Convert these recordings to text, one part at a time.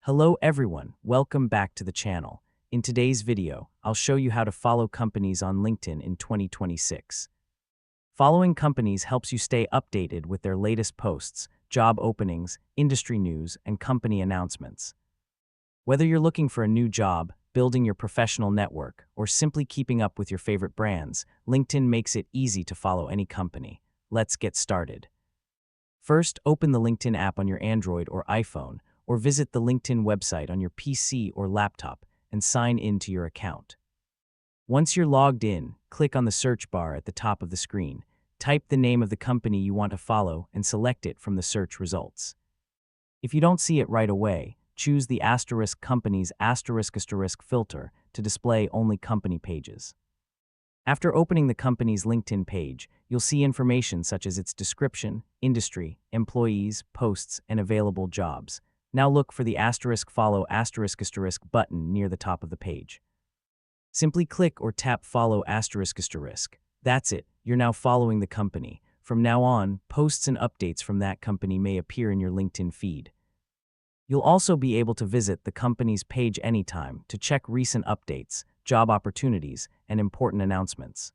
Hello everyone, welcome back to the channel. In today's video, I'll show you how to follow companies on LinkedIn in 2026. Following companies helps you stay updated with their latest posts, job openings, industry news, and company announcements. Whether you're looking for a new job, building your professional network, or simply keeping up with your favorite brands, LinkedIn makes it easy to follow any company. Let's get started. First, open the LinkedIn app on your Android or iPhone, or visit the LinkedIn website on your PC or laptop and sign in to your account. Once you're logged in, click on the search bar at the top of the screen, type the name of the company you want to follow and select it from the search results. If you don't see it right away, choose the *companies ** filter to display only company pages. After opening the company's LinkedIn page, you'll see information such as its description, industry, employees, posts, and available jobs. Now look for the *follow * button near the top of the page. Simply click or tap follow **. That's it, you're now following the company. From now on, posts and updates from that company may appear in your LinkedIn feed. You'll also be able to visit the company's page anytime to check recent updates, job opportunities, and important announcements.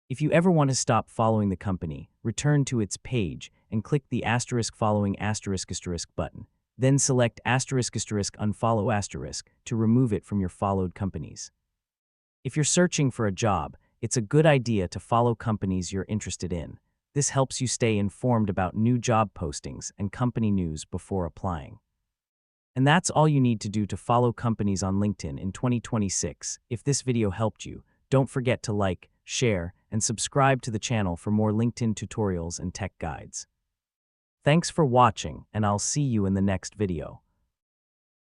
If you ever want to stop following the company, return to its page and click the *following * button. Then select ** unfollow * to remove it from your followed companies. If you're searching for a job, it's a good idea to follow companies you're interested in. This helps you stay informed about new job postings and company news before applying. And that's all you need to do to follow companies on LinkedIn in 2026. If this video helped you, don't forget to like, share, and subscribe to the channel for more LinkedIn tutorials and tech guides. Thanks for watching, and I'll see you in the next video.